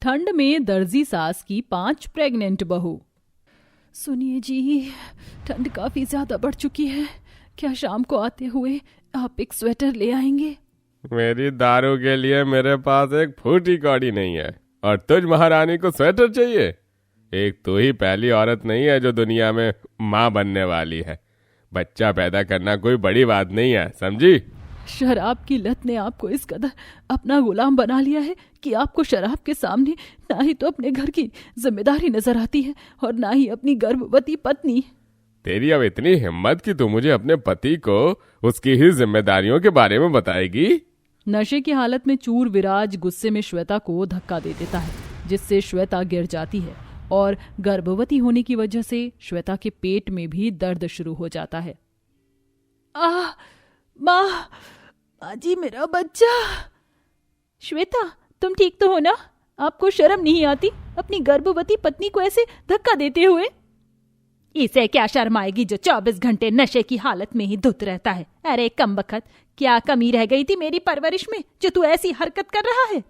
ठंड में दर्जी सास की 5 प्रेग्नेंट बहू। सुनिए जी, ठंड काफी ज्यादा बढ़ चुकी है। क्या शाम को आते हुए आप एक स्वेटर ले आएंगे? मेरी दारू के लिए मेरे पास एक फूटी कौड़ी नहीं है और तुझ महारानी को स्वेटर चाहिए? एक तो ही पहली औरत नहीं है जो दुनिया में माँ बनने वाली है। बच्चा पैदा करना कोई बड़ी बात नहीं है, समझी? शराब की लत ने आपको इस कदर अपना गुलाम बना लिया है कि आपको शराब के सामने ना ही तो अपने घर की जिम्मेदारी नजर आती है और ना ही अपनी गर्भवती पत्नी। तेरी अब इतनी हिम्मत कि तू मुझे अपने पति को उसकी ही जिम्मेदारियों के बारे में बताएगी? नशे की हालत में चूर विराज गुस्से में श्वेता को धक्का दे देता है, जिससे श्वेता गिर जाती है और गर्भवती होने की वजह से श्वेता के पेट में भी दर्द शुरू हो जाता है। माँ जी, मेरा बच्चा। श्वेता, तुम ठीक तो हो ना? आपको शर्म नहीं आती अपनी गर्भवती पत्नी को ऐसे धक्का देते हुए? इसे क्या शर्म आएगी जो 24 घंटे नशे की हालत में ही धुत रहता है। अरे कमबख्त, क्या कमी रह गई थी मेरी परवरिश में जो तू ऐसी हरकत कर रहा है?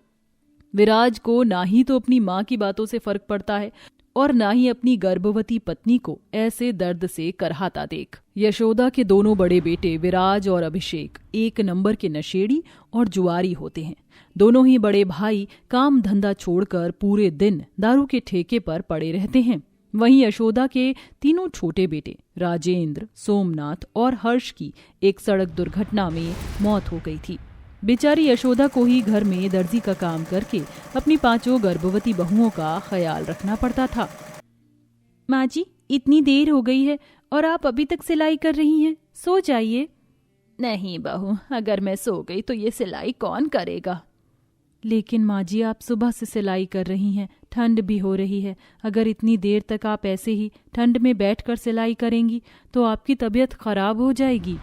विराज को ना ही तो अपनी माँ की बातों से फर्क पड़ता है और ना ही अपनी गर्भवती पत्नी को ऐसे दर्द से करहाता देख। यशोदा के दोनों बड़े बेटे विराज और अभिषेक एक नंबर के नशेड़ी और जुआरी होते हैं। दोनों ही बड़े भाई काम धंधा छोड़कर पूरे दिन दारू के ठेके पर पड़े रहते हैं। वहीं यशोदा के तीनों छोटे बेटे राजेंद्र, सोमनाथ और हर्ष की एक सड़क दुर्घटना में मौत हो गई थी। बेचारी यशोदा को ही घर में दर्जी का काम करके अपनी 5 गर्भवती बहुओं का ख्याल रखना पड़ता था। माँ जी, इतनी देर हो गई है और आप अभी तक सिलाई कर रही हैं, सो जाइए। नहीं बहू, अगर मैं सो गई तो ये सिलाई कौन करेगा? लेकिन माँ जी, आप सुबह से सिलाई कर रही हैं, ठंड भी हो रही है। अगर इतनी देर तक आप ऐसे ही ठंड में बैठकर सिलाई करेंगी तो आपकी तबीयत खराब हो जाएगी।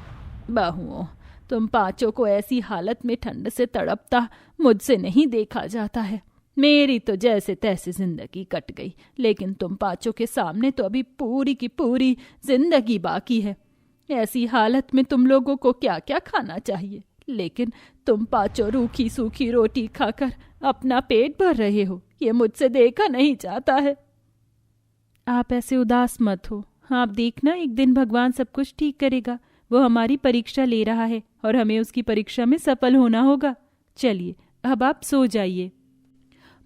बहुओं, तुम 5 को ऐसी हालत में ठंड से तड़पता मुझसे नहीं देखा जाता है। मेरी तो जैसे तैसे जिंदगी कट गई, लेकिन तुम 5 के सामने तो अभी पूरी की पूरी जिंदगी बाकी है। ऐसी हालत में तुम लोगों को क्या क्या खाना चाहिए, लेकिन तुम 5 रूखी सूखी रोटी खाकर अपना पेट भर रहे हो, ये मुझसे देखा नहीं जाता है। आप ऐसे उदास मत हो, आप देखना एक दिन भगवान सब कुछ ठीक करेगा। वो हमारी परीक्षा ले रहा है और हमें उसकी परीक्षा में सफल होना होगा। चलिए, अब आप सो जाइए।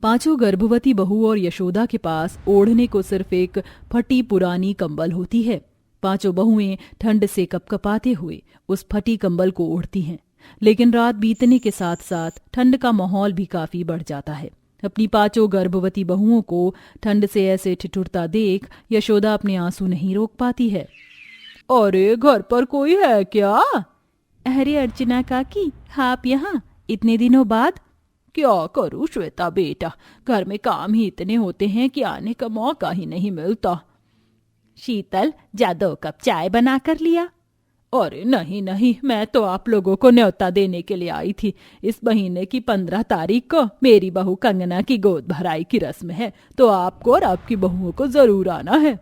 5 गर्भवती बहू और यशोदा के पास ओढ़ने को सिर्फ एक फटी पुरानी कंबल होती है। 5 बहुएं ठंड से कपकपाते हुए उस फटी कंबल को ओढ़ती हैं। लेकिन रात बीतने के साथ साथ ठंड का माहौल भी काफी बढ़ जाता है। अपनी 5 गर्भवती बहुओं को ठंड से ऐसे ठिठुरता देख यशोदा अपने आंसू नहीं रोक पाती है। अरे, घर पर कोई है क्या? अरे अर्चना काकी, आप यहाँ इतने दिनों बाद? क्या करूं श्वेता बेटा, घर में काम ही इतने होते हैं कि आने का मौका ही नहीं मिलता। शीतल, जा 2 कप चाय बना कर लिया। अरे नहीं नहीं, मैं तो आप लोगों को न्योता देने के लिए आई थी। इस महीने की 15 तारीख को मेरी बहू कंगना की गोद भराई की रस्म है, तो आपको और आपकी बहुओं को जरूर आना है।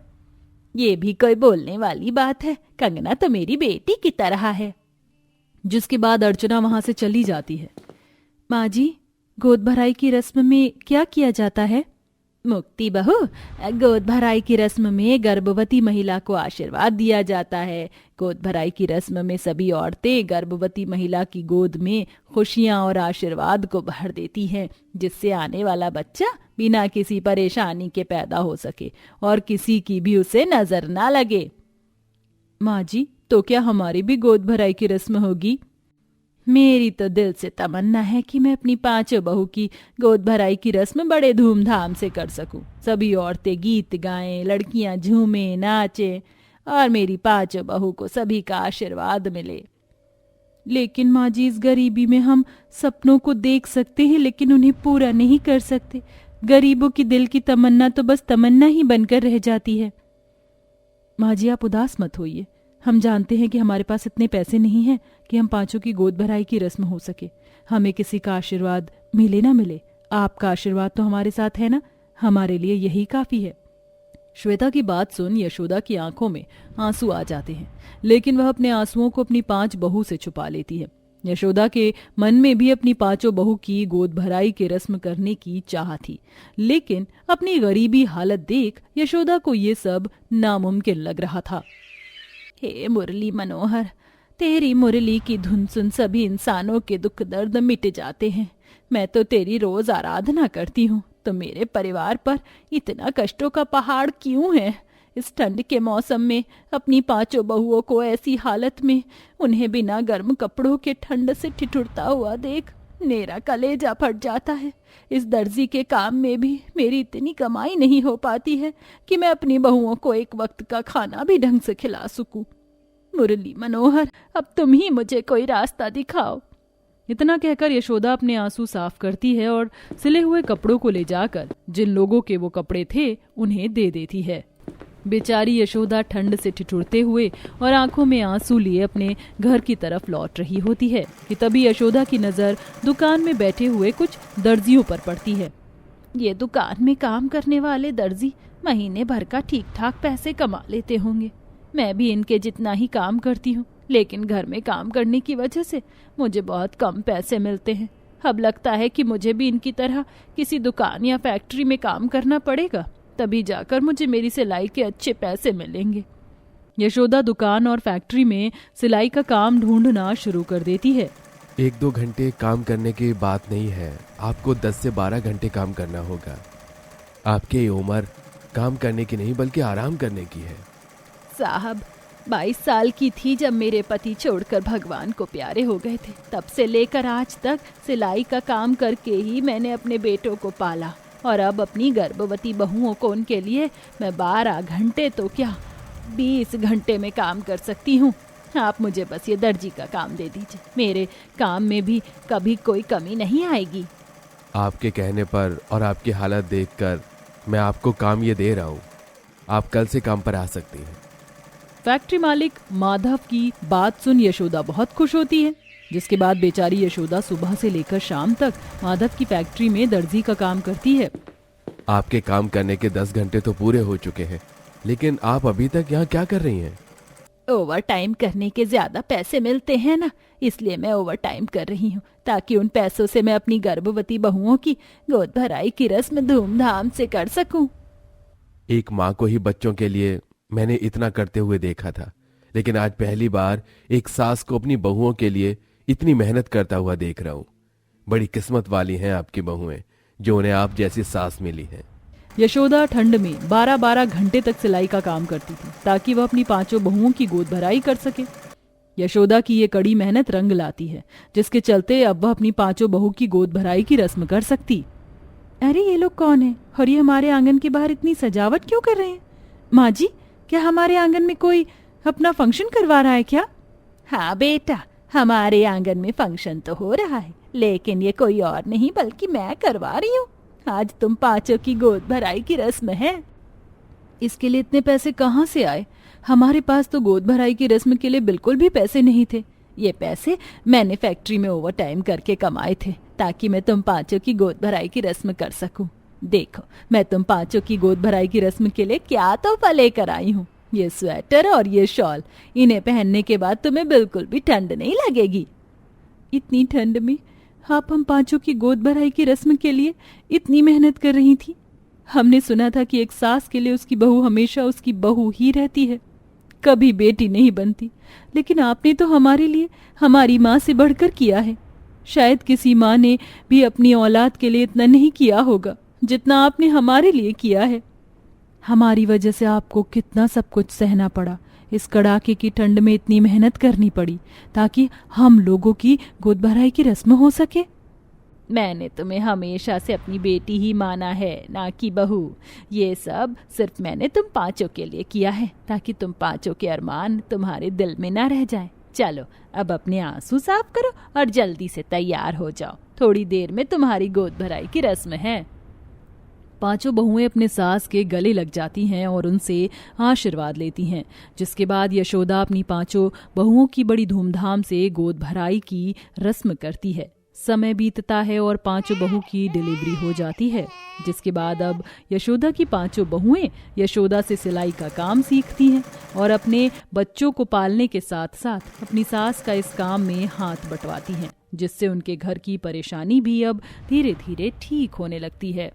ये भी कोई बोलने वाली बात है, कंगना तो मेरी बेटी की तरह है। जिसके बाद अर्चना वहां से चली जाती है। माँ जी, गोद भराई की रस्म में क्या किया जाता है? मुक्ति बहू, गोद भराई की रस्म में गर्भवती महिला को आशीर्वाद दिया जाता है। गोद भराई की रस्म में सभी औरतें गर्भवती महिला की गोद में खुशियां और आशीर्वाद को भर देती हैं, जिससे आने वाला बच्चा बिना किसी परेशानी के पैदा हो सके और किसी की भी उसे नजर ना लगे। माँ जी, तो क्या हमारी भी गोद भराई की रस्म होगी? मेरी तो दिल से तमन्ना है कि मैं अपनी 5 बहू की गोद भराई की रस्म बड़े धूमधाम से कर सकूं। सभी औरतें गीत गाएं, लड़कियां झूमें नाचें और मेरी 5 बहू को सभी का आशीर्वाद मिले। लेकिन माँ जी, इस गरीबी में हम सपनों को देख सकते हैं लेकिन उन्हें पूरा नहीं कर सकते। गरीबों की दिल की तमन्ना तो बस तमन्ना ही बनकर रह जाती है। माँ जी, आप उदास मत होइए। हम जानते हैं कि हमारे पास इतने पैसे नहीं हैं कि हम 5 की गोद भराई की रस्म हो सके। हमें किसी का आशीर्वाद मिले ना मिले, आपका आशीर्वाद तो हमारे साथ है ना, हमारे लिए यही काफी है। श्वेता की बात सुन यशोदा की आंखों में आंसू आ जाते हैं, लेकिन वह अपने आंसुओं को अपनी 5 बहू से छुपा लेती है। यशोदा के मन में भी अपनी पांचों बहू की गोद भराई की रस्म करने की चाह थी, लेकिन अपनी गरीबी हालत देख यशोदा को ये सब नामुमकिन लग रहा था। हे मुरली मनोहर, तेरी मुरली की धुन सुन सभी इंसानों के दुख दर्द मिट जाते हैं। मैं तो तेरी रोज आराधना करती हूँ, तो मेरे परिवार पर इतना कष्टों का पहाड़ क्यों है? इस ठंड के मौसम में अपनी पांचों बहुओं को ऐसी हालत में, उन्हें बिना गर्म कपड़ों के ठंड से ठिठुरता हुआ देख मेरा कलेजा फट जाता है। इस दर्जी के काम में भी मेरी इतनी कमाई नहीं हो पाती है कि मैं अपनी बहुओं को एक वक्त का खाना भी ढंग से खिला सकूं। मुरली मनोहर, अब तुम ही मुझे कोई रास्ता दिखाओ। इतना कहकर यशोदा अपने आंसू साफ करती है और सिले हुए कपड़ों को ले जाकर जिन लोगों के वो कपड़े थे उन्हें दे देती है। बेचारी यशोदा ठंड से ठिठुरते हुए और आंखों में आंसू लिए अपने घर की तरफ लौट रही होती है कि तभी यशोदा की नजर दुकान में बैठे हुए कुछ दर्जियों पर पड़ती है। ये दुकान में काम करने वाले दर्जी महीने भर का ठीक ठाक पैसे कमा लेते होंगे। मैं भी इनके जितना ही काम करती हूँ, लेकिन घर में काम करने की वजह से मुझे बहुत कम पैसे मिलते हैं। अब लगता है कि मुझे भी इनकी तरह किसी दुकान या फैक्ट्री में काम करना पड़ेगा, तभी जाकर मुझे मेरी सिलाई के अच्छे पैसे मिलेंगे। यशोदा दुकान और फैक्ट्री में सिलाई का काम ढूंढना शुरू कर देती है। 1-2 घंटे काम करने की बात नहीं है, आपको 10 से 12 घंटे काम करना होगा। आपकी उम्र काम करने की नहीं बल्कि आराम करने की है। साहब, 22 साल की थी जब मेरे पति छोड़कर भगवान को प्यारे हो गए थे। तब से लेकर आज तक सिलाई का काम करके ही मैंने अपने बेटों को पाला, और अब अपनी गर्भवती बहुओं को उनके लिए मैं 12 घंटे तो क्या 20 घंटे में काम कर सकती हूँ। आप मुझे बस ये दर्जी का काम दे दीजिए, मेरे काम में भी कभी कोई कमी नहीं आएगी। आपके कहने पर और आपकी हालत देखकर मैं आपको काम ये दे रहा हूँ। आप कल से काम पर आ सकती हैं। फैक्ट्री मालिक माधव की बात सुन यशोदा बहुत खुश होती है, जिसके बाद बेचारी यशोदा सुबह से लेकर शाम तक माधव की फैक्ट्री में दर्जी का काम करती है। आपके काम करने के 10 घंटे तो पूरे हो चुके हैं, लेकिन आप अभी तक यहाँ क्या कर रही हैं? ओवर टाइम करने के ज्यादा पैसे मिलते हैं ना, इसलिए मैं ओवर टाइम कर रही हूँ, ताकि उन पैसों से मैं अपनी गर्भवती बहुओं की गोद भराई की रस्म धूमधाम से कर सकूं। एक माँ को ही बच्चों के लिए मैंने इतना करते हुए देखा था, लेकिन आज पहली बार एक सास को अपनी बहुओं के लिए इतनी मेहनत करता हुआ देख रहा हूँ। बड़ी किस्मत वाली हैं आपकी बहुएं, जो उन्हें आप जैसी सास मिली है। यशोदा ठंड में 12-12 घंटे तक सिलाई का काम करती थी, ताकि वह अपनी पांचों बहुओं की गोद भराई कर सके। यशोदा की ये कड़ी मेहनत रंग लाती है, जिसके चलते अब वह अपनी पांचों बहू की गोद भराई की रस्म कर सकती। अरे ये लोग कौन है और ये हमारे आंगन के बाहर इतनी सजावट क्यों कर रहे हैं? माँ जी, क्या हमारे आंगन में कोई अपना फंक्शन करवा रहा है क्या? हाँ बेटा, हमारे आंगन में फंक्शन तो हो रहा है, लेकिन ये कोई और नहीं बल्कि मैं करवा रही हूँ। आज तुम पांचों की गोद भराई की रस्म है। इसके लिए इतने पैसे कहाँ से आए? हमारे पास तो गोद भराई की रस्म के लिए बिल्कुल भी पैसे नहीं थे। ये पैसे मैंने फैक्ट्री में ओवर टाइम करके कमाए थे, ताकि मैं तुम पांचों की गोद भराई की रस्म कर सकूं। देखो, मैं तुम पांचों की गोद भराई की रस्म के लिए क्या तोहफा लेकर आई हूँ। ये स्वेटर और ये शॉल, इन्हें पहनने के बाद तुम्हें बिल्कुल भी ठंड नहीं लगेगी। इतनी ठंड में आप हम पांचों की गोद भराई की रस्म के लिए इतनी मेहनत कर रही थी। हमने सुना था कि एक सास के लिए उसकी बहू हमेशा उसकी बहू ही रहती है, कभी बेटी नहीं बनती। लेकिन आपने तो हमारे लिए हमारी माँ से बढ़कर किया है। शायद किसी माँ ने भी अपनी औलाद के लिए इतना नहीं किया होगा जितना आपने हमारे लिए किया है। हमारी वजह से आपको कितना सब कुछ सहना पड़ा। इस कड़ाके की ठंड में इतनी मेहनत करनी पड़ी ताकि हम लोगों की गोद भराई की रस्म हो सके। मैंने तुम्हें हमेशा से अपनी बेटी ही माना है, ना कि बहू। ये सब सिर्फ मैंने तुम पांचों के लिए किया है, ताकि तुम पांचों के अरमान तुम्हारे दिल में ना रह जाएं। चलो अब अपने आंसू साफ करो और जल्दी से तैयार हो जाओ, थोड़ी देर में तुम्हारी गोद भराई की रस्म है। पांचों बहुएं अपने सास के गले लग जाती हैं और उनसे आशीर्वाद लेती हैं, जिसके बाद यशोदा अपनी पांचों बहुओं की बड़ी धूमधाम से गोद भराई की रस्म करती है। समय बीतता है और पांचों बहू की डिलीवरी हो जाती है, जिसके बाद अब यशोदा की पांचों बहुएं यशोदा से सिलाई का काम सीखती हैं और अपने बच्चों को पालने के साथ साथ अपनी सास का इस काम में हाथ बंटवाती हैं, जिससे उनके घर की परेशानी भी अब धीरे धीरे ठीक होने लगती है।